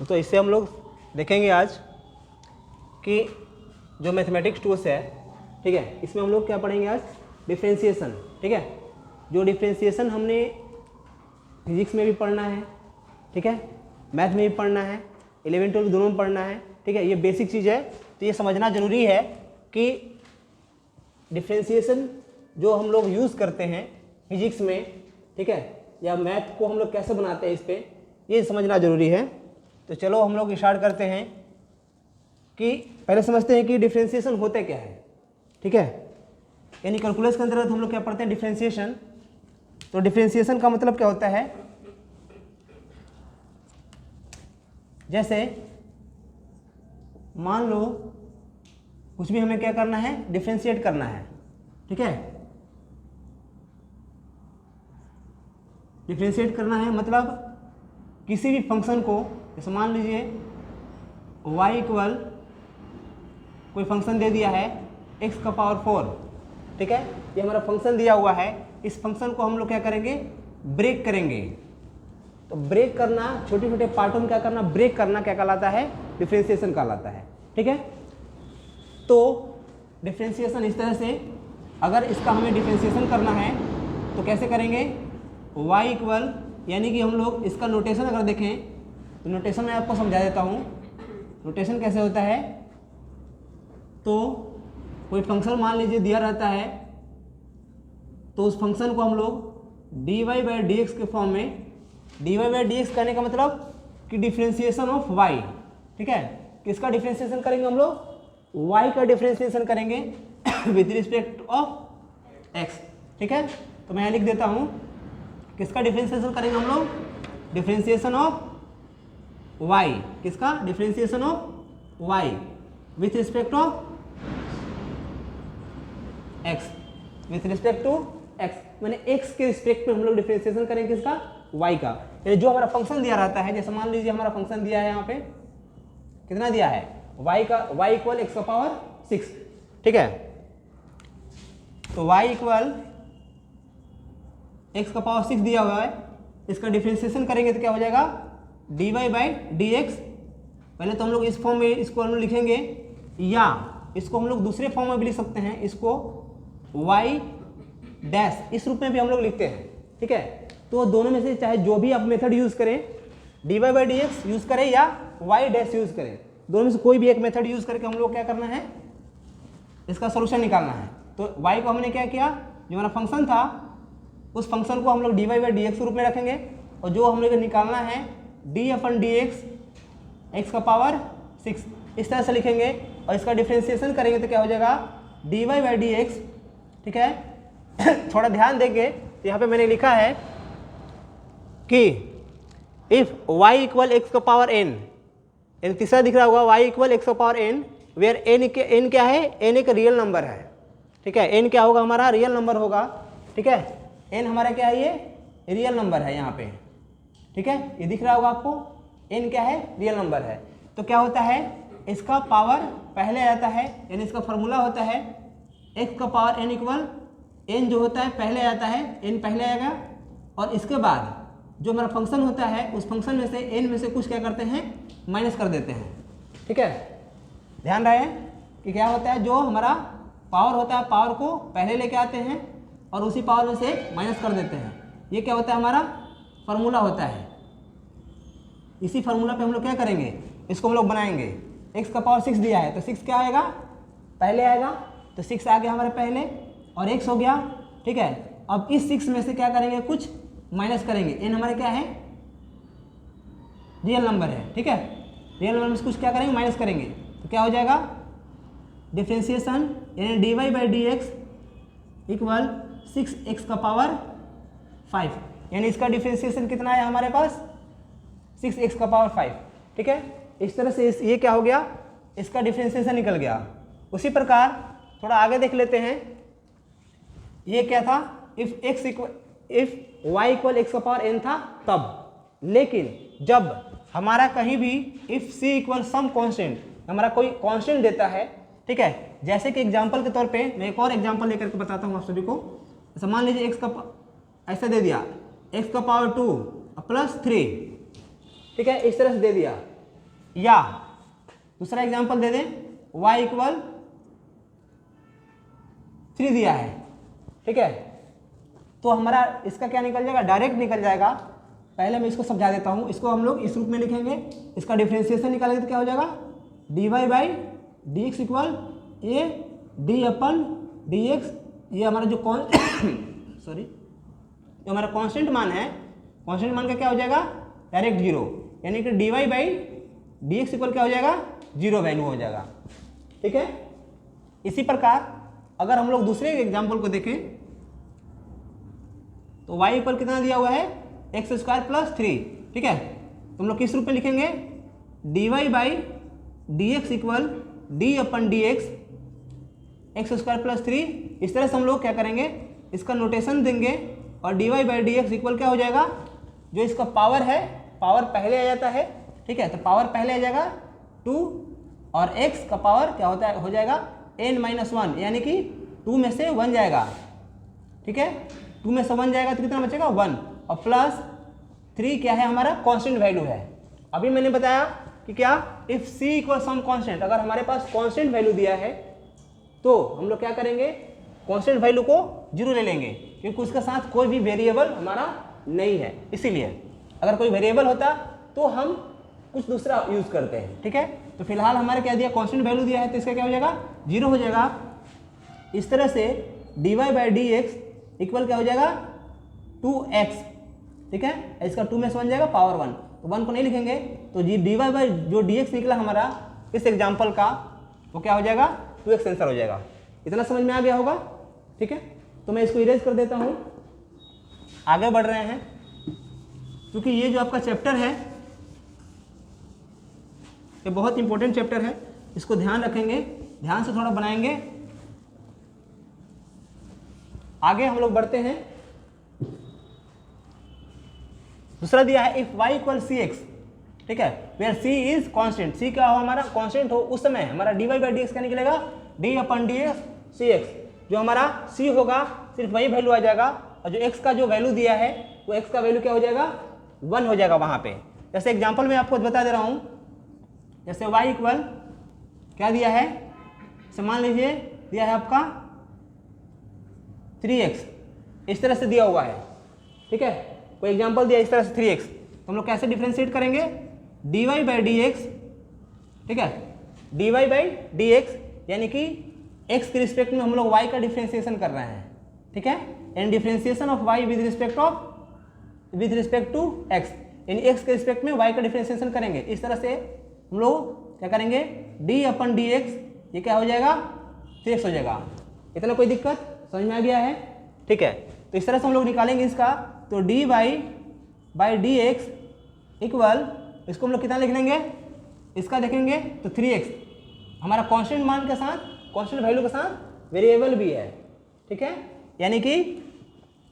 तो इससे हम लोग देखेंगे आज कि जो मैथमेटिक्स टूल्स है, ठीक है, इसमें हम लोग क्या पढ़ेंगे आज, डिफ्रेंशिएशन। ठीक है, जो डिफ्रेंशिएशन हमने फिजिक्स में भी पढ़ना है, ठीक है, मैथ में भी पढ़ना है, 11 12 दोनों में पढ़ना है। ठीक है, ये बेसिक चीज़ है, तो ये समझना जरूरी है कि डिफ्रेंशिएशन जो हम लोग यूज़ करते हैं फिजिक्स में, ठीक है, या मैथ को हम लोग कैसे बनाते हैं, इस पर ये समझना जरूरी है। तो चलो हम लोग स्टार्ट करते हैं कि पहले समझते हैं कि डिफ्रेंशिएशन होता क्या है। ठीक है, यानी कैलकुलस के अंतर्गत हम लोग क्या पढ़ते हैं, डिफ्रेंशिएशन। तो डिफ्रेंशिएशन का मतलब क्या होता है, जैसे मान लो कुछ भी हमें क्या करना है, डिफ्रेंशिएट करना है। ठीक है, डिफ्रेंशिएट करना है मतलब किसी भी फंक्शन को, जैसे मान लीजिए y इक्वल कोई फंक्शन दे दिया है x का पावर 4। ठीक है, ये हमारा फंक्शन दिया हुआ है, इस फंक्शन को हम लोग क्या करेंगे, ब्रेक करेंगे। तो ब्रेक करना, छोटे छोटे पार्टों में क्या करना, ब्रेक करना क्या कहलाता है, डिफ्रेंशिएशन कहलाता है। ठीक है, तो डिफ्रेंशिएशन इस तरह से, अगर इसका हमें डिफ्रेंशिएशन करना है तो कैसे करेंगे, y इक्वल, यानी कि हम लोग इसका नोटेशन अगर देखें तो नोटेशन मैं आपको समझा देता हूँ। नोटेशन कैसे होता है, तो कोई फंक्शन मान लीजिए दिया रहता है, तो उस फंक्शन को हम लोग dy/dx के फॉर्म में, dy/dx करने का मतलब कि डिफ्रेंशिएशन ऑफ y। ठीक है, किसका डिफ्रेंशिएशन करेंगे हम लोग, y का डिफ्रेंशिएशन करेंगे विद रिस्पेक्ट ऑफ x। ठीक है, तो मैं यहाँ लिख देता हूँ, किसका डिफ्रेंशिएशन करेंगे हम लोग, डिफ्रेंशिएशन ऑफ y, किसका differentiation of y with respect of x, with respect to x, मैंने x के रिस्पेक्ट में हम लोग डिफ्रेंशिएशन करेंगे किसका, y का। यानी जो हमारा फंक्शन दिया रहता है, जैसे मान लीजिए हमारा फंक्शन दिया है यहाँ पे, कितना दिया है, y का, y इक्वल x का पावर 6। ठीक है, तो y इक्वल x का पावर 6 दिया हुआ है, इसका डिफ्रेंशिएशन करेंगे तो क्या हो जाएगा, dy/dx। पहले तो हम लोग इस फॉर्म में इसको हम लोग लिखेंगे, या इसको हम लोग दूसरे फॉर्म में भी लिख सकते हैं, इसको y डैश इस रूप में भी हम लोग लिखते हैं। ठीक है, तो दोनों में से चाहे जो भी आप मेथड यूज करें, dy/dx यूज करें या y डैश यूज करें, दोनों में से कोई भी एक मेथड यूज करके हम लोग क्या करना है, इसका सोल्यूशन निकालना है। तो y को हमने क्या किया, जो हमारा फंक्शन था उस फंक्शन को हम लोग dy/dx के रूप में रखेंगे, और जो हम लोग निकालना है d/dx x का पावर 6 इस तरह से लिखेंगे, और इसका डिफ्रेंशिएशन करेंगे तो क्या हो जाएगा, dy/dx। ठीक है, थोड़ा ध्यान देंगे, तो यहाँ पे मैंने लिखा है कि इफ y इक्वल एक्स का पावर n, तीसरा दिख रहा होगा, y इक्वल एक्स का पावर n, वेयर n क्या है, n एक रियल नंबर है। ठीक है, n क्या होगा, हमारा रियल नंबर होगा। ठीक है, n हमारा क्या है, ये रियल नंबर है यहाँ पे। ठीक है, ये दिख रहा होगा आपको, n क्या है, रियल नंबर है। तो क्या होता है, इसका पावर पहले आता है, यानी इसका फॉर्मूला होता है x का पावर n इक्वल, n जो होता है पहले आता है, n पहले आएगा, और इसके बाद जो हमारा फंक्शन होता है उस फंक्शन में से n में से कुछ क्या करते हैं, माइनस कर देते हैं। ठीक है, ध्यान रहे कि क्या होता है, जो हमारा पावर होता है पावर को पहले लेके आते हैं और उसी पावर में से माइनस कर देते हैं। ये क्या होता है, हमारा फार्मूला होता है। इसी फार्मूला पे हम लोग क्या करेंगे, इसको हम लोग बनाएंगे। x का पावर 6 दिया है तो 6 क्या आएगा, पहले आएगा, तो 6 आ गया हमारे पहले और x हो गया। ठीक है, अब इस 6 में से क्या करेंगे, कुछ माइनस करेंगे। n हमारे क्या है, रियल नंबर है। ठीक है, रियल नंबर में से कुछ क्या करेंगे, माइनस करेंगे, तो क्या हो जाएगा, डिफ्रेंशिएशन यानी dy/dx इक्वल 6x का पावर 5, यानी इसका डिफ्रेंशिएशन कितना है हमारे पास, 6x का पावर 5। ठीक है, इस तरह से ये क्या हो गया, इसका डिफ्रेंशिएशन निकल गया। उसी प्रकार थोड़ा आगे देख लेते हैं, ये क्या था, इफ y इक्वल x का पावर n था तब, लेकिन जब हमारा कहीं भी if c equal some constant, हमारा कोई कांस्टेंट देता है। ठीक है, जैसे कि एग्जांपल के तौर पे मैं एक और एग्जांपल लेकर के बताता हूँ आप सभी को। जैसे मान लीजिए x का ऐसा दे दिया, x का पावर 2 प्लस 3। ठीक है, इस तरह से दे दिया, या दूसरा एग्जांपल दे दें, y इक्वल 3 दिया है, ठीक है, तो हमारा इसका क्या निकल जाएगा, डायरेक्ट निकल जाएगा। पहले मैं इसको समझा देता हूँ, इसको हम लोग इस रूप में लिखेंगे, इसका डिफ्रेंशिएशन निकालेंगे तो क्या हो जाएगा, dy by D x equal A D upon D x, ये हमारा जो सॉरी जो हमारा कांस्टेंट मान है, कांस्टेंट मान का क्या हो जाएगा, डायरेक्ट जीरो, यानी कि dy by D x equal क्या हो जाएगा, जीरो वैल्यू हो जाएगा, ठीक है। इसी प्रकार अगर हम लोग दूसरे एग्जाम्पल को देखें तो y इक्वल कितना दिया हुआ है, एक्स स्क्वायर प्लस 3, ठीक है, तो हम लोग किस रूप में लिखेंगे, dy by D x equal D upon D x, x square plus 3। इस तरह से हम लोग क्या करेंगे, इसका नोटेशन देंगे और dy by D x equal क्या हो जाएगा, जो इसका पावर है, पावर पहले आ जाता है, ठीक है, तो पावर पहले आ जाएगा 2 और x का पावर क्या होता है, हो जाएगा n-1, यानी कि 2 में से 1 जाएगा, ठीक है, 2 में से 1 जाएगा तो कितना बचेगा 1, और प्लस 3 क्या है, हमारा कांस्टेंट वैल्यू है। अभी मैंने बताया कि क्या, if c equal some constant, अगर हमारे पास कांस्टेंट वैल्यू दिया है तो हम लोग क्या करेंगे, कांस्टेंट वैल्यू को 0 ले लेंगे, क्योंकि उसके साथ कोई भी वेरिएबल हमारा नहीं है, इसीलिए अगर कोई वेरिएबल होता तो हम कुछ दूसरा यूज़ करते हैं, ठीक है। तो फिलहाल हमारे क्या दिया, कांस्टेंट वैल्यू दिया है, तो इसका क्या हो जाएगा, 0 हो जाएगा। इस तरह से dy by D x equal क्या हो जाएगा, 2x, ठीक है, इसका 2 में से 1 जाएगा, पावर 1, तो 1 को नहीं लिखेंगे, तो जी dy बाई जो dx निकला हमारा इस एग्जाम्पल का, वो क्या हो जाएगा, 2x आंसर हो जाएगा। इतना समझ में आ गया होगा, ठीक है। तो मैं इसको इरेज कर देता हूँ, आगे बढ़ रहे हैं, क्योंकि ये जो आपका चैप्टर है ये बहुत इंपॉर्टेंट चैप्टर है, इसको ध्यान रखेंगे, ध्यान से थोड़ा बनाएंगे। आगे हम लोग बढ़ते हैं, दूसरा दिया है if y equal C X, ठीक है, where c is constant, c क्या हो हमारा कांस्टेंट हो, उस समय हमारा dy बाई डी एक्स क्या निकलेगा, d अपन डी एक्स सी एक्स, जो हमारा c होगा सिर्फ वही वैल्यू आ जाएगा, और जो x का जो वैल्यू दिया है वो x का वैल्यू क्या हो जाएगा, 1 हो जाएगा वहाँ पे। जैसे एग्जाम्पल में आपको बता दे रहा हूँ, जैसे y इक्वल क्या दिया है, मान लीजिए दिया है आपका 3x, इस तरह से दिया हुआ है, ठीक है, कोई एग्जांपल दिया इस तरह से 3x, तो हम लोग कैसे डिफरेंशिएट करेंगे, dy बाई डी एक्स, ठीक है, dy बाई डी एक्स, यानी कि x के रिस्पेक्ट में हम लोग y का डिफरेंशिएशन कर रहे हैं, ठीक है, and differentiation of y with respect to x, यानी x के रिस्पेक्ट में y का डिफरेंशिएशन करेंगे। इस तरह से हम लोग क्या करेंगे, d अपन डी एक्स, ये क्या हो जाएगा, 3x हो जाएगा। इतना कोई दिक्कत समझ में आ गया है, ठीक है। तो इस तरह से हम लोग निकालेंगे इसका, तो dy by D x equal, इसको हम लोग कितना लिख लेंगे, इसका देखेंगे तो 3x, हमारा कांस्टेंट मान के साथ, कांस्टेंट वैल्यू के साथ वेरिएबल भी है, ठीक है, यानी कि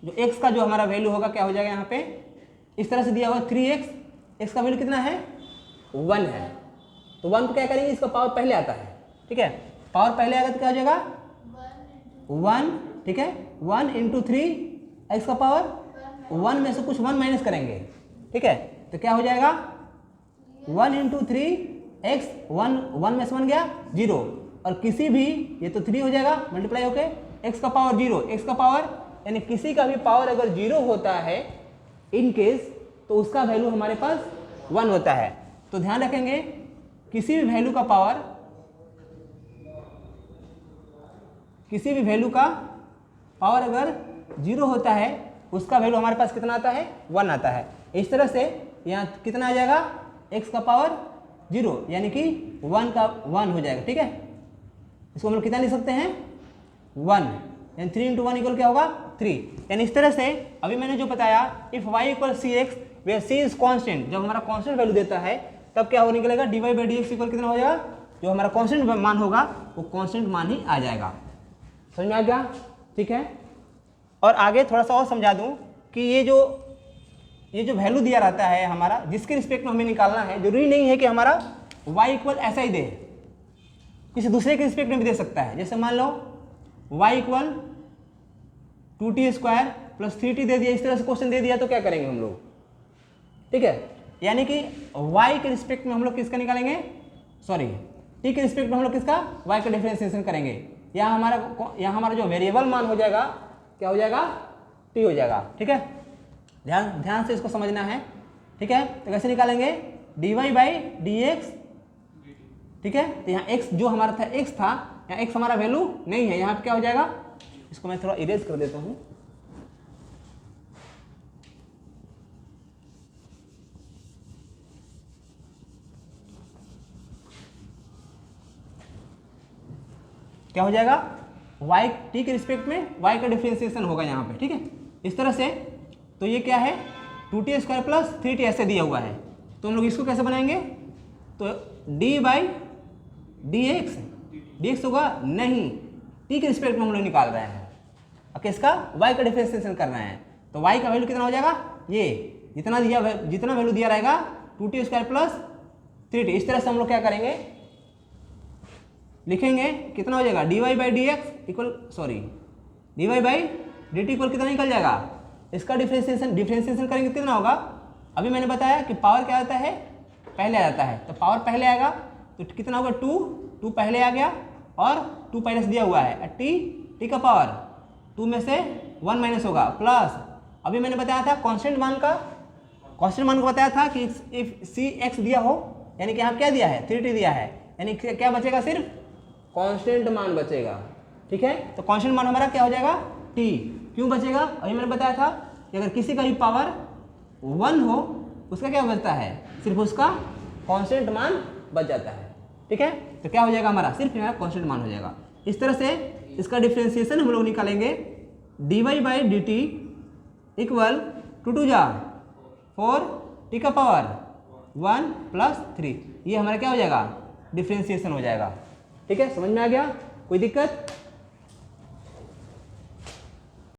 जो x का जो हमारा वैल्यू होगा क्या हो जाएगा, यहाँ पे इस तरह से दिया हुआ 3x, x का वैल्यू कितना है, 1 है, तो 1 को क्या करेंगे, इसका पावर पहले आता है, ठीक है, पावर पहले आएगा तो क्या हो जाएगा 1, ठीक है, 1 इंटू 3 x का पावर 1 में से कुछ 1 माइनस करेंगे, ठीक है, तो क्या हो जाएगा 1 इंटू 3 x, 1 में से 1 गया 0, और किसी भी, ये तो 3 हो जाएगा मल्टीप्लाई होके, x का पावर 0, x का पावर यानी किसी का भी पावर अगर 0 होता है इन केस, तो उसका वैल्यू हमारे पास 1 होता है। तो ध्यान रखेंगे, किसी भी वैल्यू का पावर, किसी भी वैल्यू का पावर अगर 0 होता है, उसका वैल्यू हमारे पास कितना आता है, 1 आता है। इस तरह से यहाँ कितना आ जाएगा, x का पावर 0, यानी कि 1 का 1 हो जाएगा, ठीक है। इसको हम लोग कितना लिख सकते हैं, 1, यानी 3 इंटू 1 इक्वल क्या होगा, 3, यानी इस तरह से अभी मैंने जो बताया, if y equal C x where c is constant, जब हमारा कांस्टेंट वैल्यू देता है तब क्या हो निकलेगा, dy by D x equal कितना हो जाएगा, जो हमारा कांस्टेंट मान होगा वो कांस्टेंट मान ही आ जाएगा। समझ में आ गया, ठीक है। और आगे थोड़ा सा और समझा दूं कि ये जो वैल्यू दिया रहता है हमारा, जिसके रिस्पेक्ट में हमें निकालना है, जरूरी नहीं है कि हमारा y इक्वल ऐसा ही दे, किसी दूसरे के रिस्पेक्ट में भी दे सकता है। जैसे मान लो y equal 2t square plus 3t दे दिया, इस तरह से क्वेश्चन दे दिया, तो क्या करेंगे हम लोग, ठीक है, यानी कि y के रिस्पेक्ट में हम लोग किसका निकालेंगे, सॉरी t के रिस्पेक्ट में हम लोग किसका, y का डिफरेंशिएशन करेंगे। यहाँ हमारा जो वेरिएबल मान हो जाएगा क्या हो जाएगा, t हो जाएगा। ठीक है, ध्यान से इसको समझना है। ठीक है, तो कैसे निकालेंगे, dy बाई डी एक्स। ठीक है, तो यहाँ x जो हमारा था x था, यहाँ x हमारा वैल्यू नहीं है, यहाँ पे क्या हो जाएगा, इसको मैं थोड़ा इरेज कर देता हूँ। क्या हो जाएगा, y t के रिस्पेक्ट में y का डिफरेंशिएशन होगा यहाँ पे। ठीक है, इस तरह से। तो ये क्या है, 2t स्क्वायर प्लस 3t ऐसे दिया हुआ है, तो हम लोग इसको कैसे बनाएंगे, तो d बाई डी एक्स होगा नहीं, t के रिस्पेक्ट में हम लोग निकाल रहे हैं, अब किसका, y का डिफरेंशिएशन कर रहे हैं। तो y का वैल्यू कितना हो जाएगा, ये जितना वैल्यू दिया रहेगा 2t स्क्वायर प्लस 3t। इस तरह से हम लोग क्या करेंगे, लिखेंगे, कितना हो जाएगा, dy by D x equal, sorry dy by D T equal कितना निकल जाएगा, इसका डिफरेंशिएशन करेंगे कितना होगा। अभी मैंने बताया कि पावर क्या आता है, पहले आ जाता है, तो पावर पहले आएगा तो कितना होगा, 2 पहले आ गया और 2 पहले से दिया हुआ है, टी का पावर 2 में से 1 माइनस होगा, प्लस अभी मैंने बताया था कांस्टेंट मान को बताया था कि इफ सी एक्स दिया हो, यानी कि यहाँ क्या दिया है, 3t दिया है, यानी क्या बचेगा, सिर्फ कांस्टेंट मान बचेगा। ठीक है, तो कांस्टेंट मान हमारा क्या हो जाएगा, t। क्यों बचेगा, अभी मैंने बताया था कि अगर किसी का भी पावर 1 हो, उसका क्या बचता है, सिर्फ उसका कांस्टेंट मान बच जाता है। ठीक है, तो क्या हो जाएगा हमारा, सिर्फ यहाँ कांस्टेंट मान हो जाएगा। इस तरह से इसका डिफरेंशिएशन हम लोग निकालेंगे, dy by D T equal 2 जा 4 t का पावर 1 प्लस 3, ये हमारा क्या हो जाएगा, डिफरेंशिएशन हो जाएगा। ठीक है, समझ में आ गया, कोई दिक्कत।